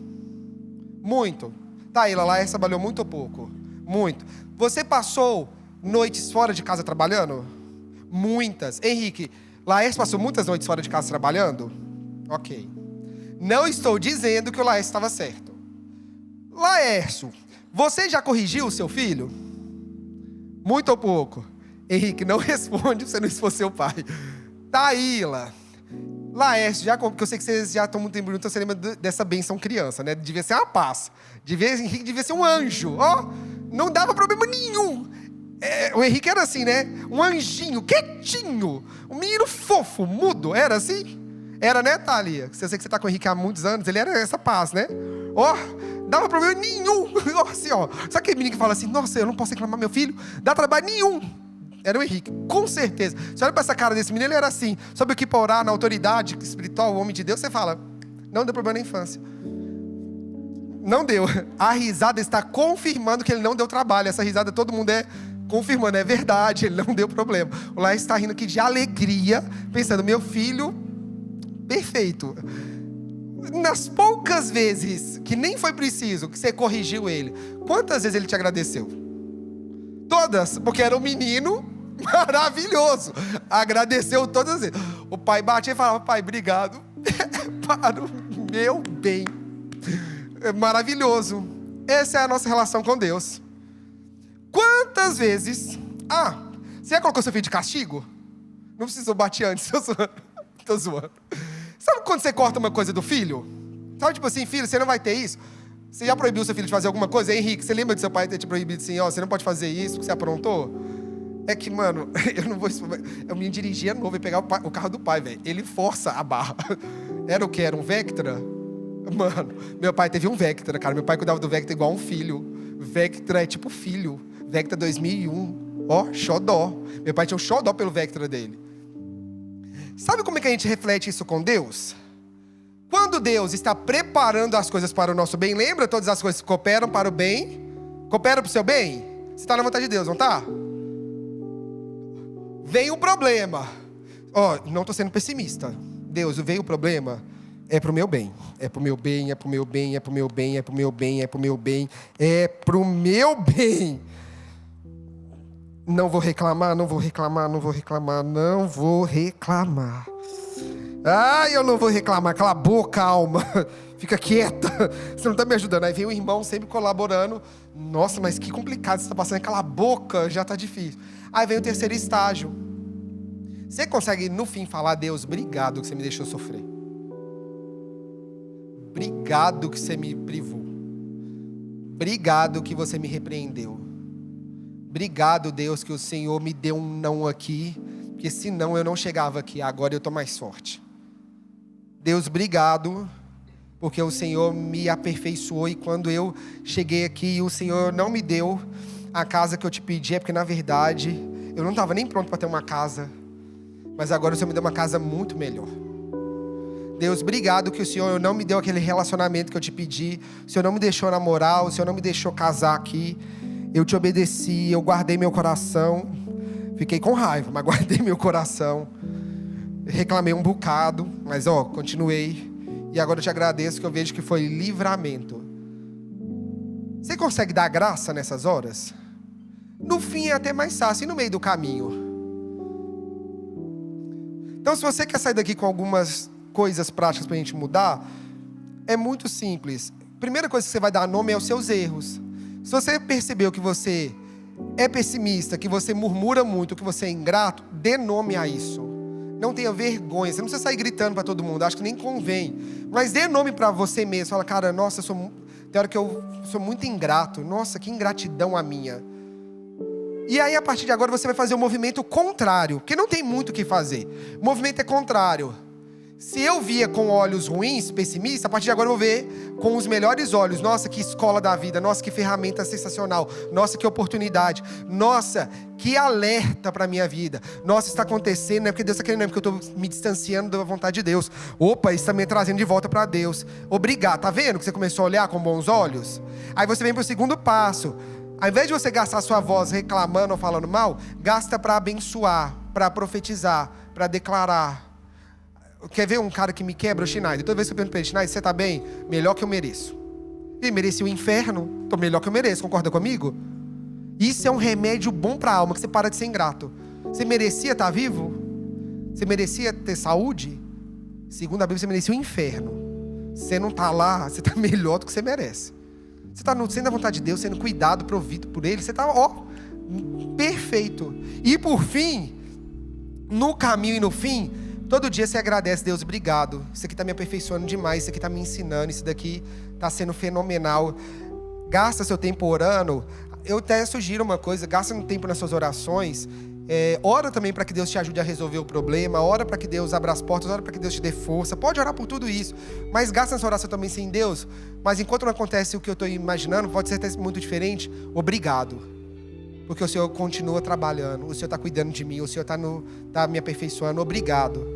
Muito. Taíla, Laércio trabalhou muito ou pouco? Muito. Você passou noites fora de casa trabalhando? Muitas. Henrique, Laércio passou muitas noites fora de casa trabalhando? Ok. Não estou dizendo que o Laércio estava certo. Laércio, você já corrigiu o seu filho? Muito ou pouco? Henrique, não responde se você não expor seu pai. Taíla, Laércio, porque eu sei que vocês já estão muito tempo juntos, você lembra dessa bênção criança, né? Devia ser uma paz. Henrique devia ser um anjo. Ó, não dava problema nenhum. O Henrique era assim, né? Um anjinho, quietinho. Um menino fofo, mudo. Era assim? Era, né, Thalia? Eu sei que você está com o Henrique há muitos anos. Ele era essa paz, né? Ó, dava problema nenhum. Assim, ó. Sabe aquele menino que fala assim, nossa, eu não posso reclamar meu filho? Dá trabalho nenhum. Era o Henrique, com certeza. Você olha pra essa cara desse menino, ele era assim. Sabe o que pra orar na autoridade espiritual, o homem de Deus, você fala, não deu problema na infância. Não deu. A risada está confirmando que ele não deu trabalho. Essa risada todo mundo confirmando, é verdade, ele não deu problema. O Laís está rindo aqui de alegria, pensando, meu filho, perfeito. Nas poucas vezes que nem foi preciso que você corrigiu ele, quantas vezes ele te agradeceu? Todas, porque era um menino maravilhoso. Agradeceu todas as vezes. O pai batia e falava, pai, obrigado para o meu bem. É maravilhoso. Essa é a nossa relação com Deus. Quantas vezes... você já colocou seu filho de castigo? Não precisou bater antes, tô zoando. Sabe quando você corta uma coisa do filho? Sabe, tipo assim, filho, você não vai ter isso? Você já proibiu seu filho de fazer alguma coisa? Henrique, você lembra de seu pai ter te proibido assim, você não pode fazer isso, que você aprontou? É que, mano, eu não vou... Eu me dirigia novo e pegar o carro do pai, velho. Ele força a barra. Era o quê? Era um Vectra? Mano, meu pai teve um Vectra, cara. Meu pai cuidava do Vectra igual um filho. Vectra é tipo filho. Vectra 2001. Xodó. Meu pai tinha um xodó pelo Vectra dele. Sabe como é que a gente reflete isso com Deus? Quando Deus está preparando as coisas para o nosso bem, lembra todas as coisas que cooperam para o bem? Cooperam para o seu bem? Você está na vontade de Deus, não está? Vem o problema. Não estou sendo pessimista. Deus, veio o problema. É pro meu bem. É pro meu bem, é pro meu bem, é pro meu bem, é pro meu bem, é pro meu bem. É pro meu bem. Não vou reclamar, não vou reclamar, não vou reclamar, não vou reclamar. Eu não vou reclamar. Cala a boca, alma. Fica quieta. Você não está me ajudando. Aí vem o irmão sempre colaborando. Nossa, mas que complicado você está passando. Cala a boca, já está difícil. Aí vem o terceiro estágio. Você consegue, no fim, falar, Deus, obrigado que você me deixou sofrer. Obrigado que você me privou. Obrigado que você me repreendeu. Obrigado, Deus, que o Senhor me deu um não aqui, porque senão eu não chegava aqui. Agora eu estou mais forte. Deus, obrigado, porque o Senhor me aperfeiçoou e quando eu cheguei aqui, o Senhor não me deu a casa que eu te pedi, porque na verdade eu não estava nem pronto para ter uma casa, mas agora o Senhor me deu uma casa muito melhor. Deus, obrigado que o Senhor não me deu aquele relacionamento que eu te pedi, o Senhor não me deixou namorar, o Senhor não me deixou casar aqui. Eu te obedeci, eu guardei meu coração. Fiquei com raiva, mas guardei meu coração. Reclamei um bocado, mas continuei. E agora eu te agradeço que eu vejo que foi livramento. Você consegue dar graça nessas horas? No fim é até mais fácil, e no meio do caminho? Então se você quer sair daqui com algumas coisas práticas pra gente mudar, é muito simples. Primeira coisa que você vai dar nome é os seus erros. Se você percebeu que você é pessimista, que você murmura muito, que você é ingrato, dê nome a isso. Não tenha vergonha. Você não precisa sair gritando para todo mundo. Acho que nem convém. Mas dê nome para você mesmo. Fala, cara, nossa, tem hora que eu sou muito ingrato. Nossa, que ingratidão a minha. E aí, a partir de agora, você vai fazer o movimento contrário. Porque não tem muito o que fazer. O movimento é contrário. Se eu via com olhos ruins, pessimista, a partir de agora eu vou ver com os melhores olhos. Nossa, que escola da vida. Nossa, que ferramenta sensacional. Nossa, que oportunidade. Nossa, que alerta para a minha vida. Nossa, isso está acontecendo, não é porque Deus está querendo, não é porque eu estou me distanciando da vontade de Deus. Opa, isso está me trazendo de volta para Deus. Obrigado. Tá vendo que você começou a olhar com bons olhos? Aí você vem para o segundo passo. Ao invés de você gastar a sua voz reclamando ou falando mal, gasta para abençoar, para profetizar, para declarar. Quer ver um cara que me quebra? O Schneider. Toda vez que eu pergunto para ele, Schneider, você tá bem? Melhor que eu mereço. Ele merecia o inferno, tô melhor que eu mereço, concorda comigo? Isso é um remédio bom para a alma, que você para de ser ingrato. Você merecia estar vivo? Você merecia ter saúde? Segundo a Bíblia, você merecia o inferno. Você não tá lá, você tá melhor do que você merece. Você tá sendo a vontade de Deus, sendo cuidado, provido por Ele. Você tá, perfeito. E por fim, no caminho e no fim, todo dia você agradece, Deus, obrigado. Isso aqui está me aperfeiçoando demais, isso aqui está me ensinando, isso daqui está sendo fenomenal. Gasta seu tempo orando. Eu até sugiro uma coisa, gasta um tempo nas suas orações. Ora também para que Deus te ajude a resolver o problema. Ora para que Deus abra as portas, ora para que Deus te dê força. Pode orar por tudo isso, mas gasta essa oração também sem Deus. Mas enquanto não acontece o que eu estou imaginando, pode ser até muito diferente. Obrigado. porque o Senhor continua trabalhando, o Senhor está cuidando de mim, o Senhor está me aperfeiçoando. Obrigado.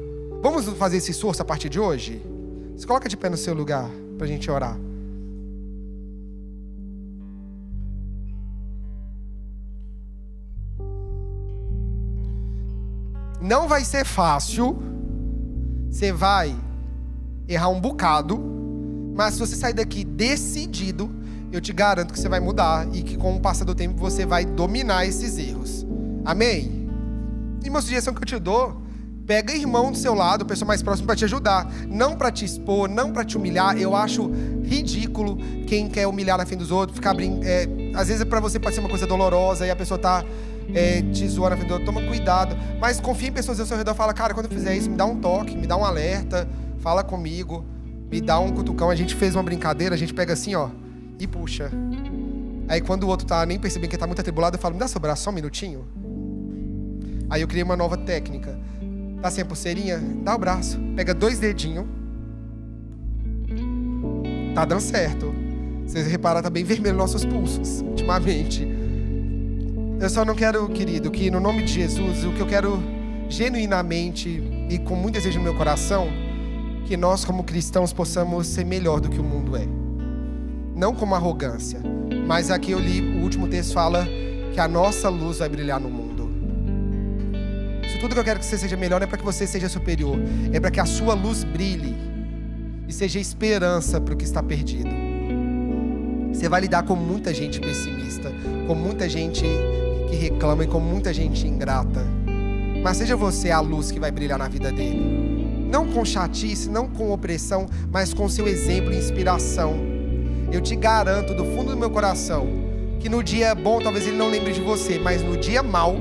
Vamos fazer esse esforço a partir de hoje? Se coloca de pé no seu lugar para a gente orar. Não vai ser fácil, você vai errar um bocado, mas se você sair daqui decidido, eu te garanto que você vai mudar e que com o passar do tempo você vai dominar esses erros. Amém? E uma sugestão que eu te dou, pega irmão do seu lado, pessoa mais próxima para te ajudar, não para te expor, não para te humilhar. Eu acho ridículo quem quer humilhar na frente dos outros, ficar às vezes para você pode ser uma coisa dolorosa e a pessoa tá te zoando na frente do outro. Toma cuidado, mas confia em pessoas ao seu redor. Fala, cara, quando eu fizer isso, me dá um toque, me dá um alerta, fala comigo, me dá um cutucão. A gente fez uma brincadeira, a gente pega assim, ó, e puxa. Aí quando o outro tá nem percebendo que tá muito atribulado, eu falo, me dá seu braço só um minutinho. Aí eu criei uma nova técnica. Tá sem a pulseirinha? Dá o braço, pega 2 dedinhos. Tá dando certo. Vocês repararam, tá bem vermelho nossos pulsos ultimamente. Eu só não quero, querido, que no nome de Jesus, o que eu quero genuinamente e com muito desejo no meu coração, que nós como cristãos possamos ser melhor do que o mundo é. Não como arrogância, mas aqui eu li, o último texto fala que a nossa luz vai brilhar no mundo. Isso tudo que eu quero que você seja melhor é para que você seja superior, é para que a sua luz brilhe e seja esperança para o que está perdido. Você vai lidar com muita gente pessimista, com muita gente que reclama e com muita gente ingrata, mas seja você a luz que vai brilhar na vida dele, não com chatice, não com opressão, mas com seu exemplo e inspiração. Eu te garanto do fundo do meu coração que no dia bom talvez ele não lembre de você, mas no dia mau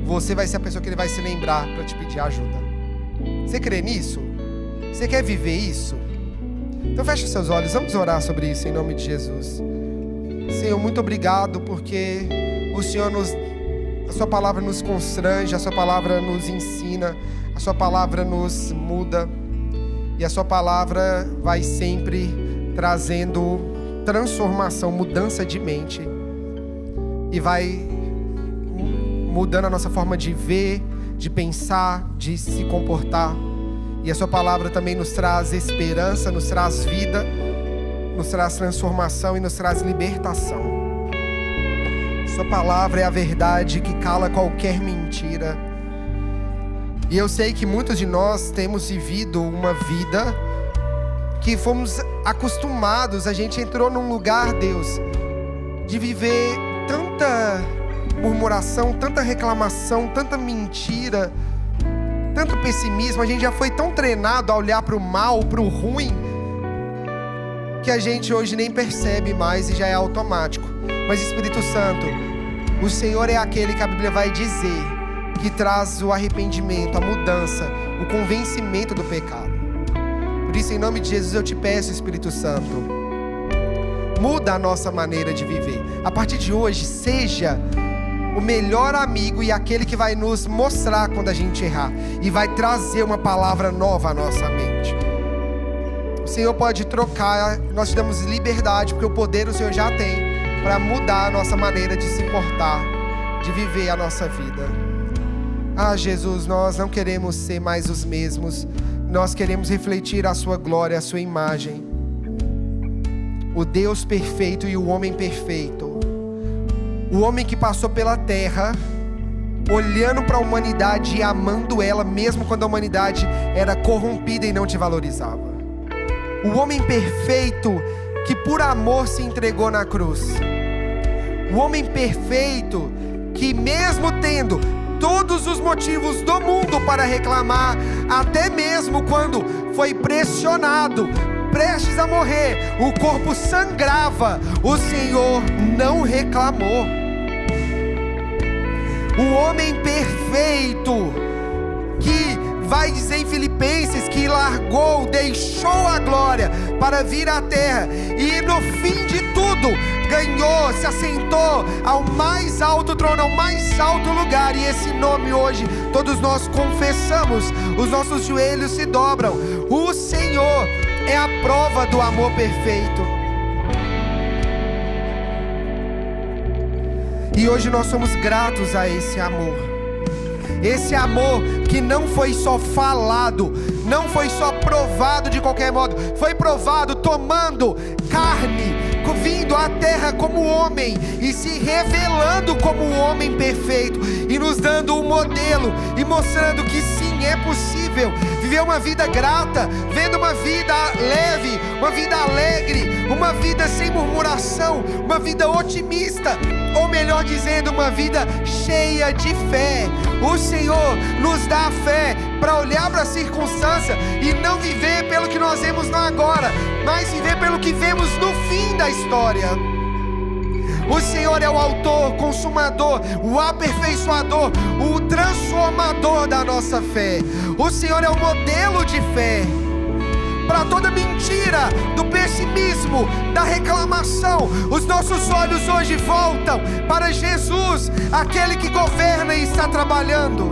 você vai ser a pessoa que ele vai se lembrar para te pedir ajuda. Você crê nisso? Você quer viver isso? Então feche os seus olhos, vamos orar sobre isso em nome de Jesus. Senhor, muito obrigado porque o Senhor a sua palavra nos constrange, a sua palavra nos ensina, a sua palavra nos muda e a sua palavra vai sempre trazendo transformação, mudança de mente e vai mudando a nossa forma de ver, de pensar, de se comportar. E a sua palavra também nos traz esperança, nos traz vida, nos traz transformação e nos traz libertação. Sua palavra é a verdade que cala qualquer mentira. E eu sei que muitos de nós temos vivido uma vida que fomos acostumados, a gente entrou num lugar, Deus, de viver tanta murmuração, tanta reclamação, tanta mentira, tanto pessimismo. A gente já foi tão treinado a olhar para o mal, para o ruim, que a gente hoje nem percebe mais e já é automático. Mas Espírito Santo, o Senhor é aquele que a Bíblia vai dizer que traz o arrependimento, a mudança, o convencimento do pecado. Por isso, em nome de Jesus, eu te peço, Espírito Santo, muda a nossa maneira de viver. A partir de hoje, seja o melhor amigo e aquele que vai nos mostrar quando a gente errar e vai trazer uma palavra nova à nossa mente. O Senhor pode trocar, nós te damos liberdade, porque o poder o Senhor já tem para mudar a nossa maneira de se portar, de viver a nossa vida. Ah, Jesus, nós não queremos ser mais os mesmos, nós queremos refletir a sua glória, a sua imagem. O Deus perfeito e o homem perfeito. O homem que passou pela terra, olhando para a humanidade e amando ela, mesmo quando a humanidade era corrompida e não te valorizava. O homem perfeito que por amor se entregou na cruz. O homem perfeito que mesmo tendo todos os motivos do mundo para reclamar, até mesmo quando foi pressionado, prestes a morrer, o corpo sangrava, o Senhor não reclamou. O homem perfeito que vai dizer em Filipenses que largou, deixou a glória para vir à terra e no fim de tudo ganhou, se assentou ao mais alto trono, ao mais alto lugar. E esse nome hoje todos nós confessamos, os nossos joelhos se dobram. O Senhor é a prova do amor perfeito. E hoje nós somos gratos a esse amor. Esse amor que não foi só falado, não foi só provado de qualquer modo, foi provado tomando carne, vindo à terra como homem e se revelando como um homem perfeito e nos dando um modelo e mostrando que sim, é possível viver uma vida grata, vendo uma vida leve, uma vida alegre, uma vida sem murmuração, uma vida otimista, ou melhor dizendo, uma vida cheia de fé. O Senhor nos dá a fé para olhar para a circunstância e não viver pelo que nós vemos no agora, mas viver pelo que vemos no fim da história. O Senhor é o autor, consumador, o aperfeiçoador, o transformador da nossa fé. O Senhor é o modelo de fé. Para toda mentira, do pessimismo, da reclamação, os nossos olhos hoje voltam para Jesus, aquele que governa e está trabalhando.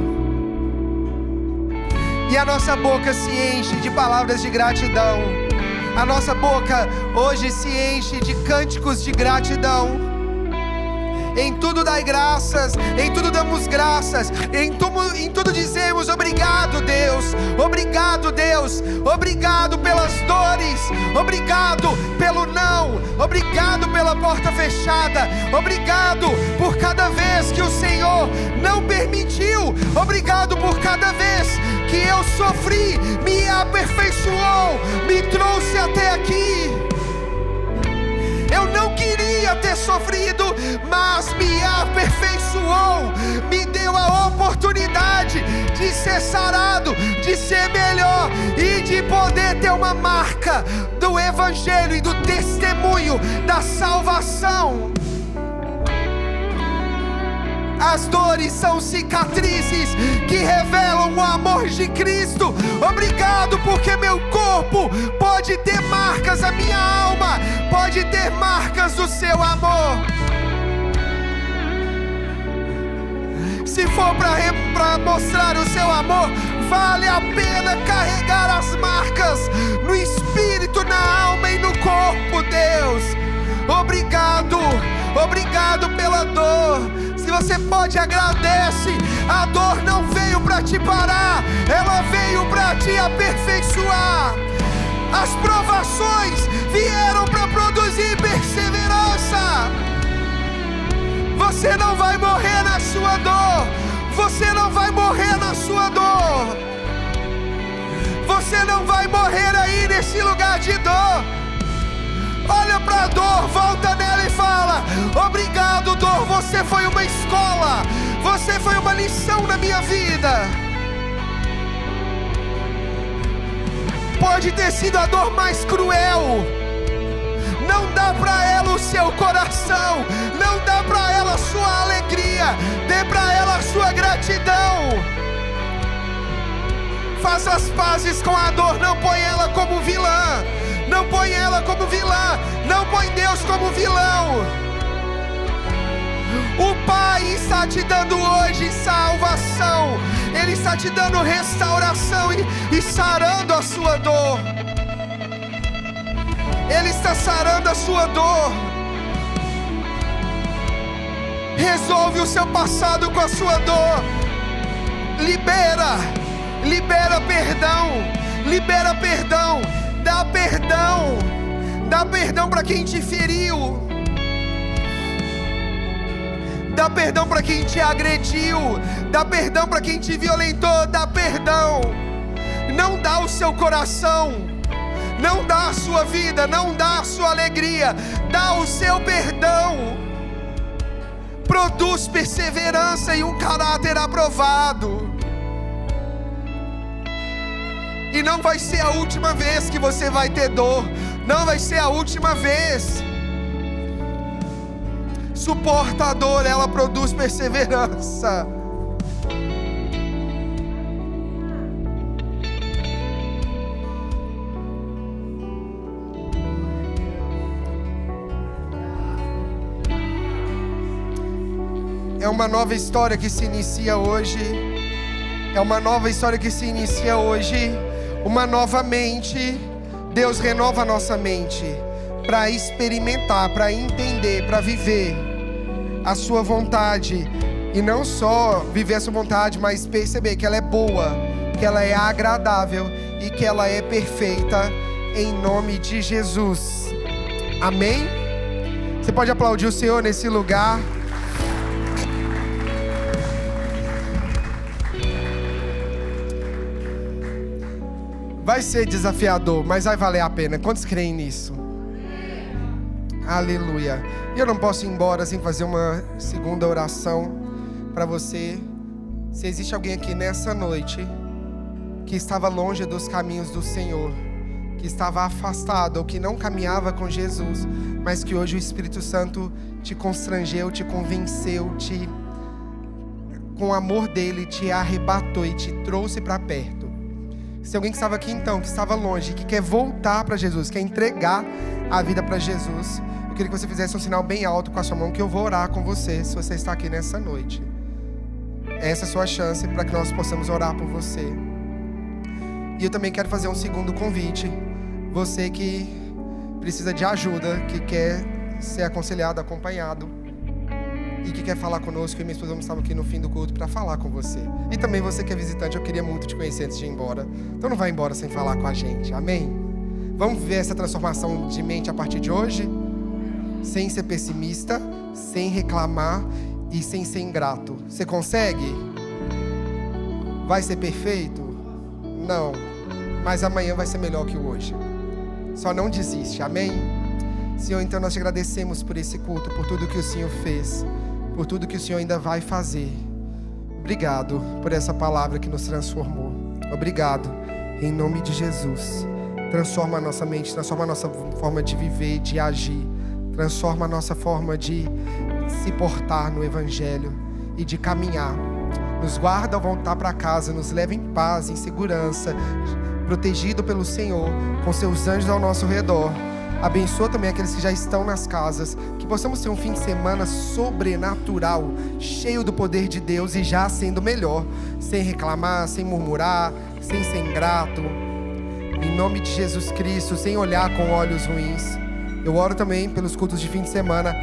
E a nossa boca se enche de palavras de gratidão. A nossa boca hoje se enche de cânticos de gratidão. Em tudo dai graças, em tudo damos graças, em tudo dizemos obrigado, Deus, obrigado, Deus, obrigado pelas dores, obrigado pelo não, obrigado pela porta fechada, obrigado por cada vez que o Senhor não permitiu, obrigado por cada vez que eu sofri, me aperfeiçoou, me trouxe até aqui. Eu não queria ter sofrido, mas me aperfeiçoou, me deu a oportunidade de ser sarado, de ser melhor e de poder ter uma marca do Evangelho e do testemunho da salvação. As dores são cicatrizes que revelam o amor de Cristo. Obrigado porque meu corpo pode ter marcas, a minha alma pode ter marcas do seu amor. Se for para mostrar o seu amor, vale a pena carregar as marcas no espírito, na alma e no corpo, Deus. Obrigado, obrigado pela dor. Se você pode, agradece. A dor não veio para te parar, ela veio para te aperfeiçoar. As provações vieram para produzir perseverança. Você não vai morrer na sua dor. Você não vai morrer na sua dor. Você não vai morrer aí nesse lugar de dor. Olha para a dor, volta nela e fala: obrigado, dor, você foi uma escola, você foi uma lição na minha vida. Pode ter sido a dor mais cruel, não dá para ela o seu coração, não dá para ela a sua alegria, dê para ela a sua gratidão. Faça as pazes com a dor, não põe ela como vilã. Não põe ela como vilã, não põe Deus como vilão. O Pai está te dando hoje salvação, Ele está te dando restauração e sarando a sua dor. Ele está sarando a sua dor. Resolve o seu passado com a sua dor. Libera perdão, libera perdão. Dá perdão para quem te feriu, dá perdão para quem te agrediu, dá perdão para quem te violentou, dá perdão. Não dá o seu coração, não dá a sua vida, não dá a sua alegria, dá o seu perdão. Produz perseverança e um caráter aprovado. E não vai ser a última vez que você vai ter dor. Não vai ser a última vez. Suporta a dor, ela produz perseverança. É uma nova história que se inicia hoje. É uma nova história que se inicia hoje. Uma nova mente. Deus renova a nossa mente para experimentar, para entender, para viver a sua vontade. E não só viver a sua vontade, mas perceber que ela é boa, que ela é agradável e que ela é perfeita, em nome de Jesus. Amém? Você pode aplaudir o Senhor nesse lugar. Vai ser desafiador, mas vai valer a pena. Quantos creem nisso? Aleluia. E eu não posso ir embora sem fazer uma segunda oração para você. Se existe alguém aqui nessa noite que estava longe dos caminhos do Senhor, que estava afastado ou que não caminhava com Jesus, mas que hoje o Espírito Santo te constrangeu, te convenceu, com o amor dele te arrebatou e te trouxe para perto. Se alguém que estava aqui então, que estava longe, que quer voltar para Jesus, quer entregar a vida para Jesus, eu queria que você fizesse um sinal bem alto com a sua mão, que eu vou orar com você, se você está aqui nessa noite. Essa é a sua chance para que nós possamos orar por você. E eu também quero fazer um segundo convite. Você que precisa de ajuda, que quer ser aconselhado, acompanhado e que quer falar conosco, eu e minha esposa vamos estar aqui no fim do culto para falar com você. E também você que é visitante, eu queria muito te conhecer antes de ir embora. Então não vai embora sem falar com a gente, amém? Vamos viver essa transformação de mente a partir de hoje? Sem ser pessimista, sem reclamar e sem ser ingrato. Você consegue? Vai ser perfeito? Não, mas amanhã vai ser melhor que o hoje. Só não desiste, amém? Senhor, então nós te agradecemos por esse culto, por tudo que o Senhor fez, por tudo que o Senhor ainda vai fazer. Obrigado por essa palavra que nos transformou. Obrigado, em nome de Jesus. Transforma a nossa mente, transforma a nossa forma de viver, de agir. Transforma a nossa forma de se portar no Evangelho e de caminhar. Nos guarda ao voltar para casa, nos leva em paz, em segurança, protegido pelo Senhor, com seus anjos ao nosso redor. Abençoa também aqueles que já estão nas casas, que possamos ter um fim de semana sobrenatural, cheio do poder de Deus e já sendo melhor, sem reclamar, sem murmurar, sem ser ingrato. Em nome de Jesus Cristo, sem olhar com olhos ruins. Eu oro também pelos cultos de fim de semana.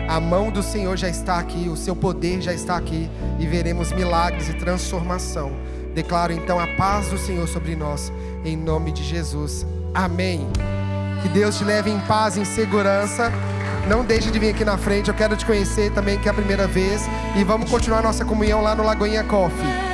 A mão do Senhor já está aqui, o seu poder já está aqui e veremos milagres e transformação. Declaro então a paz do Senhor sobre nós, em nome de Jesus. Amém. Que Deus te leve em paz, em segurança. Não deixe de vir aqui na frente, eu quero te conhecer também, que é a primeira vez. E vamos continuar nossa comunhão lá no Lagoinha Coffee.